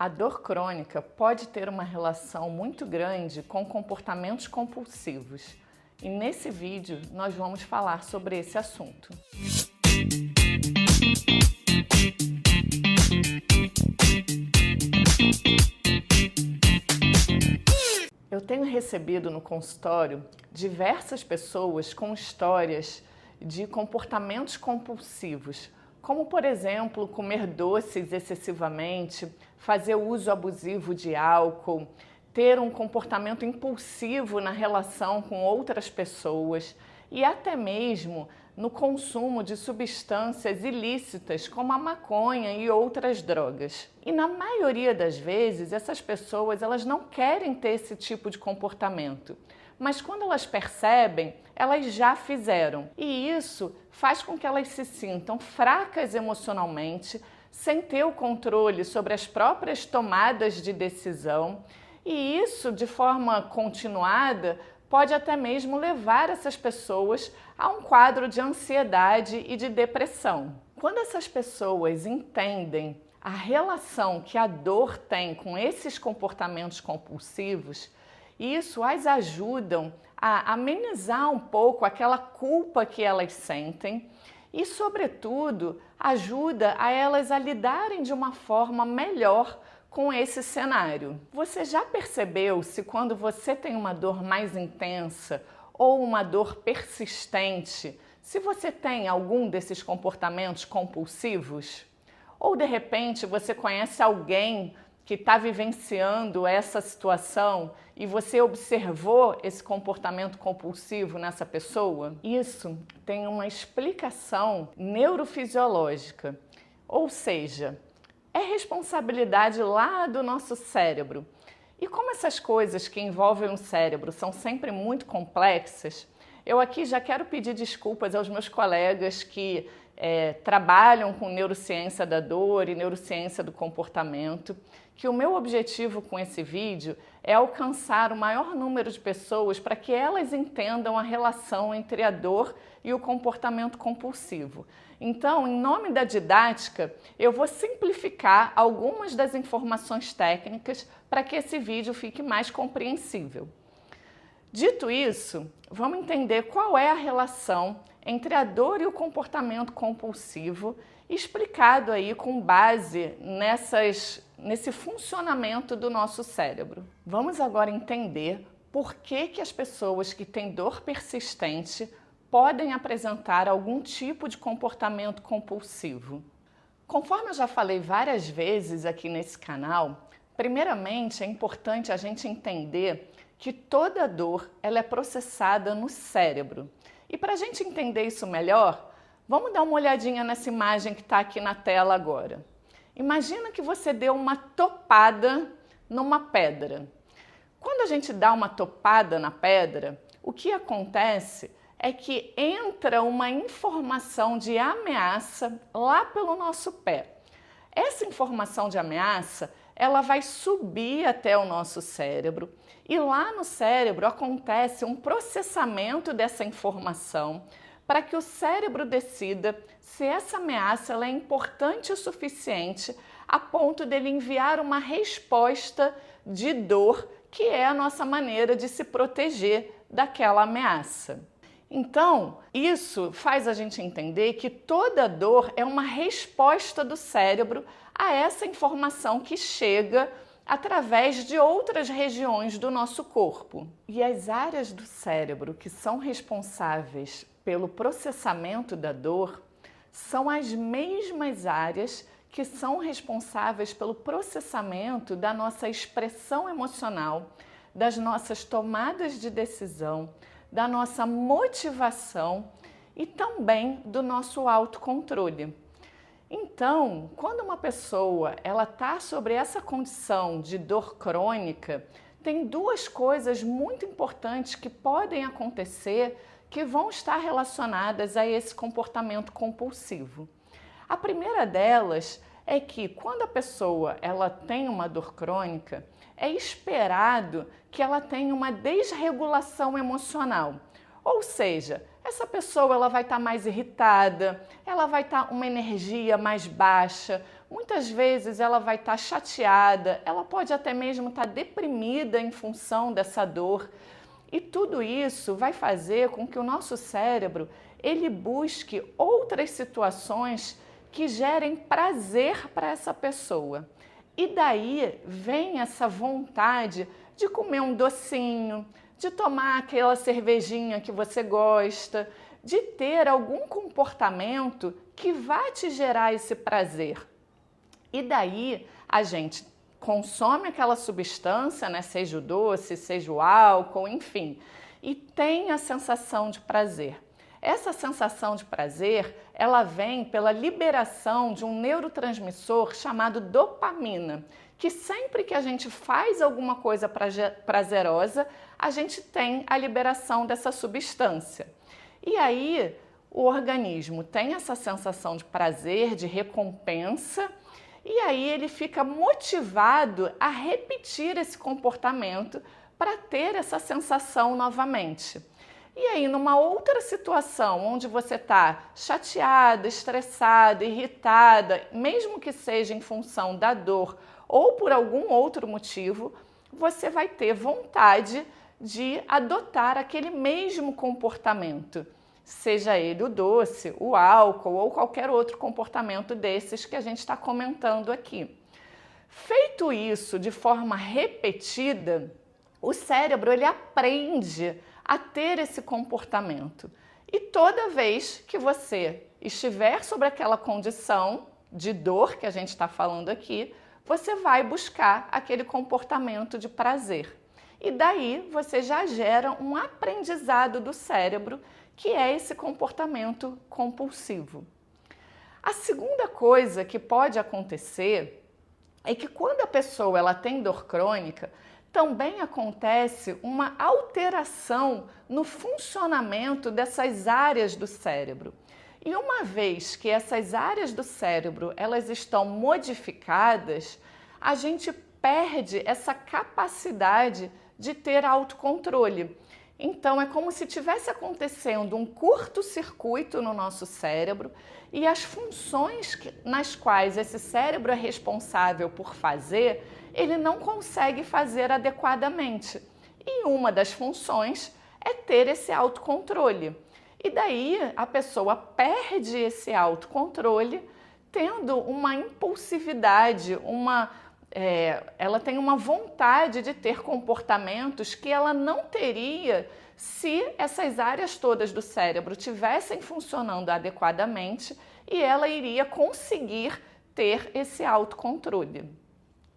A dor crônica pode ter uma relação muito grande com comportamentos compulsivos. E nesse vídeo nós vamos falar sobre esse assunto. Eu tenho recebido no consultório diversas pessoas com histórias de comportamentos compulsivos, como, por exemplo, comer doces excessivamente, fazer uso abusivo de álcool, ter um comportamento impulsivo na relação com outras pessoas e até mesmo no consumo de substâncias ilícitas como a maconha e outras drogas. E na maioria das vezes, essas pessoas elas não querem ter esse tipo de comportamento, mas quando elas percebem, elas já fizeram. E isso faz com que elas se sintam fracas emocionalmente, sem ter o controle sobre as próprias tomadas de decisão. E isso, de forma continuada, pode até mesmo levar essas pessoas a um quadro de ansiedade e de depressão. Quando essas pessoas entendem a relação que a dor tem com esses comportamentos compulsivos, isso as ajuda a amenizar um pouco aquela culpa que elas sentem e, sobretudo, ajuda a elas a lidarem de uma forma melhor com esse cenário. Você já percebeu se quando você tem uma dor mais intensa ou uma dor persistente, se você tem algum desses comportamentos compulsivos? Ou de repente você conhece alguém que está vivenciando essa situação e você observou esse comportamento compulsivo nessa pessoa? Isso tem uma explicação neurofisiológica, ou seja, é responsabilidade lá do nosso cérebro. E como essas coisas que envolvem o cérebro são sempre muito complexas, eu aqui já quero pedir desculpas aos meus colegas que trabalham com neurociência da dor e neurociência do comportamento, que o meu objetivo com esse vídeo é alcançar o maior número de pessoas para que elas entendam a relação entre a dor e o comportamento compulsivo. Então, em nome da didática, eu vou simplificar algumas das informações técnicas para que esse vídeo fique mais compreensível. Dito isso, vamos entender qual é a relação entre a dor e o comportamento compulsivo, explicado aí com base nesse funcionamento do nosso cérebro. Vamos agora entender por que as pessoas que têm dor persistente podem apresentar algum tipo de comportamento compulsivo. Conforme eu já falei várias vezes aqui nesse canal, primeiramente é importante a gente entender que toda dor ela é processada no cérebro. E para a gente entender isso melhor, vamos dar uma olhadinha nessa imagem que está aqui na tela agora. Imagina que você deu uma topada numa pedra. Quando a gente dá uma topada na pedra, o que acontece é que entra uma informação de ameaça lá pelo nosso pé. Essa informação de ameaça, ela vai subir até o nosso cérebro e lá no cérebro acontece um processamento dessa informação para que o cérebro decida se essa ameaça ela é importante o suficiente a ponto dele enviar uma resposta de dor, que é a nossa maneira de se proteger daquela ameaça. Então, isso faz a gente entender que toda dor é uma resposta do cérebro a essa informação que chega através de outras regiões do nosso corpo. E as áreas do cérebro que são responsáveis pelo processamento da dor são as mesmas áreas que são responsáveis pelo processamento da nossa expressão emocional, das nossas tomadas de decisão, da nossa motivação e também do nosso autocontrole. Então, quando uma pessoa está sobre essa condição de dor crônica, tem duas coisas muito importantes que podem acontecer que vão estar relacionadas a esse comportamento compulsivo. A primeira delas é que quando a pessoa tem uma dor crônica, é esperado que ela tenha uma desregulação emocional. Ou seja, essa pessoa vai estar mais irritada, ela vai estar uma energia mais baixa, muitas vezes ela vai estar chateada, ela pode até mesmo estar deprimida em função dessa dor. E tudo isso vai fazer com que o nosso cérebro ele busque outras situações que gerem prazer para essa pessoa. E daí vem essa vontade de comer um docinho, de tomar aquela cervejinha que você gosta, de ter algum comportamento que vai te gerar esse prazer. E daí a gente consome aquela substância, né, seja o doce, seja o álcool, enfim, e tem a sensação de prazer. Essa sensação de prazer, ela vem pela liberação de um neurotransmissor chamado dopamina, que sempre que a gente faz alguma coisa prazerosa, a gente tem a liberação dessa substância. E aí o organismo tem essa sensação de prazer, de recompensa, e aí ele fica motivado a repetir esse comportamento para ter essa sensação novamente. E aí, numa outra situação onde você está chateada, estressada, irritada, mesmo que seja em função da dor ou por algum outro motivo, você vai ter vontade de adotar aquele mesmo comportamento, seja ele o doce, o álcool ou qualquer outro comportamento desses que a gente está comentando aqui. Feito isso de forma repetida, o cérebro ele aprende a ter esse comportamento. E toda vez que você estiver sobre aquela condição de dor que a gente está falando aqui, você vai buscar aquele comportamento de prazer. E daí você já gera um aprendizado do cérebro, que é esse comportamento compulsivo. A segunda coisa que pode acontecer é que quando a pessoa ela tem dor crônica, também acontece uma alteração no funcionamento dessas áreas do cérebro. E uma vez que essas áreas do cérebro elas estão modificadas, a gente perde essa capacidade de ter autocontrole. Então é como se tivesse acontecendo um curto-circuito no nosso cérebro e as funções nas quais esse cérebro é responsável por fazer, ele não consegue fazer adequadamente. E uma das funções é ter esse autocontrole. E daí a pessoa perde esse autocontrole, tendo uma impulsividade, ela tem uma vontade de ter comportamentos que ela não teria se essas áreas todas do cérebro tivessem funcionando adequadamente e ela iria conseguir ter esse autocontrole.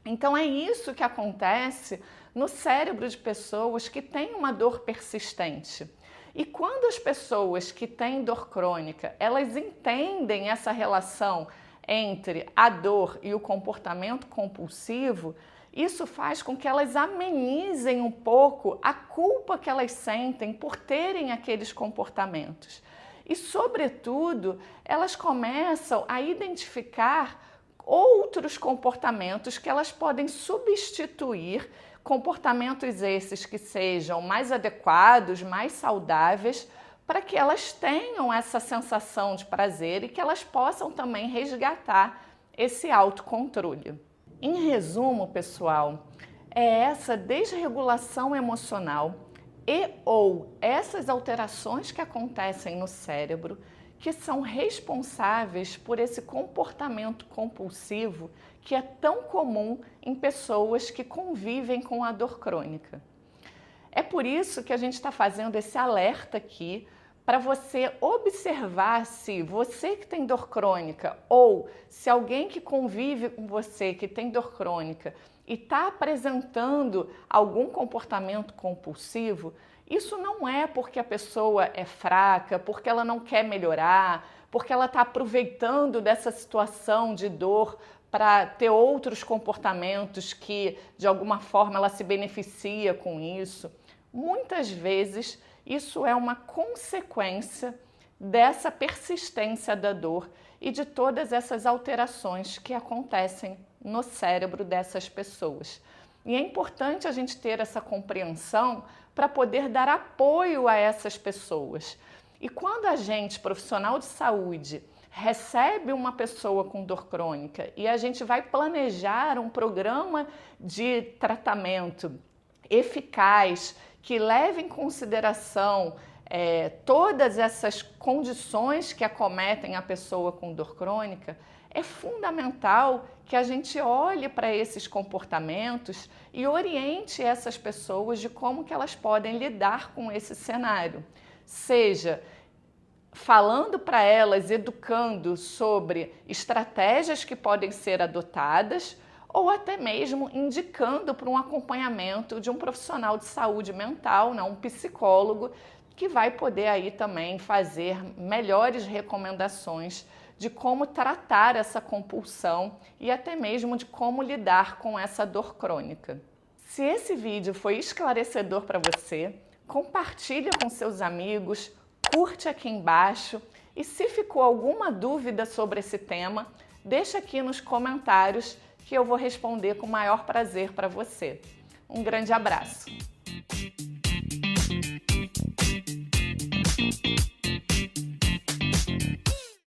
Então é isso que acontece no cérebro de pessoas que têm uma dor persistente. E quando as pessoas que têm dor crônica, elas entendem essa relação entre a dor e o comportamento compulsivo, isso faz com que elas amenizem um pouco a culpa que elas sentem por terem aqueles comportamentos. E, sobretudo, elas começam a identificar outros comportamentos que elas podem substituir, comportamentos esses que sejam mais adequados, mais saudáveis, para que elas tenham essa sensação de prazer e que elas possam também resgatar esse autocontrole. Em resumo, pessoal, é essa desregulação emocional ou essas alterações que acontecem no cérebro que são responsáveis por esse comportamento compulsivo que é tão comum em pessoas que convivem com a dor crônica. É por isso que a gente está fazendo esse alerta aqui para você observar se você que tem dor crônica ou se alguém que convive com você que tem dor crônica e está apresentando algum comportamento compulsivo, isso não é porque a pessoa é fraca, porque ela não quer melhorar, porque ela está aproveitando dessa situação de dor para ter outros comportamentos que, de alguma forma, ela se beneficia com isso. Muitas vezes, isso é uma consequência dessa persistência da dor e de todas essas alterações que acontecem no cérebro dessas pessoas. E é importante a gente ter essa compreensão para poder dar apoio a essas pessoas. E quando a gente, profissional de saúde, recebe uma pessoa com dor crônica e a gente vai planejar um programa de tratamento eficaz que leve em consideração todas essas condições que acometem a pessoa com dor crônica, é fundamental que a gente olhe para esses comportamentos e oriente essas pessoas de como que elas podem lidar com esse cenário. Seja falando para elas, educando sobre estratégias que podem ser adotadas, ou até mesmo indicando para um acompanhamento de um profissional de saúde mental, um psicólogo, que vai poder aí também fazer melhores recomendações de como tratar essa compulsão e até mesmo de como lidar com essa dor crônica. Se esse vídeo foi esclarecedor para você, compartilha com seus amigos, curte aqui embaixo e se ficou alguma dúvida sobre esse tema, deixa aqui nos comentários que eu vou responder com o maior prazer para você. Um grande abraço!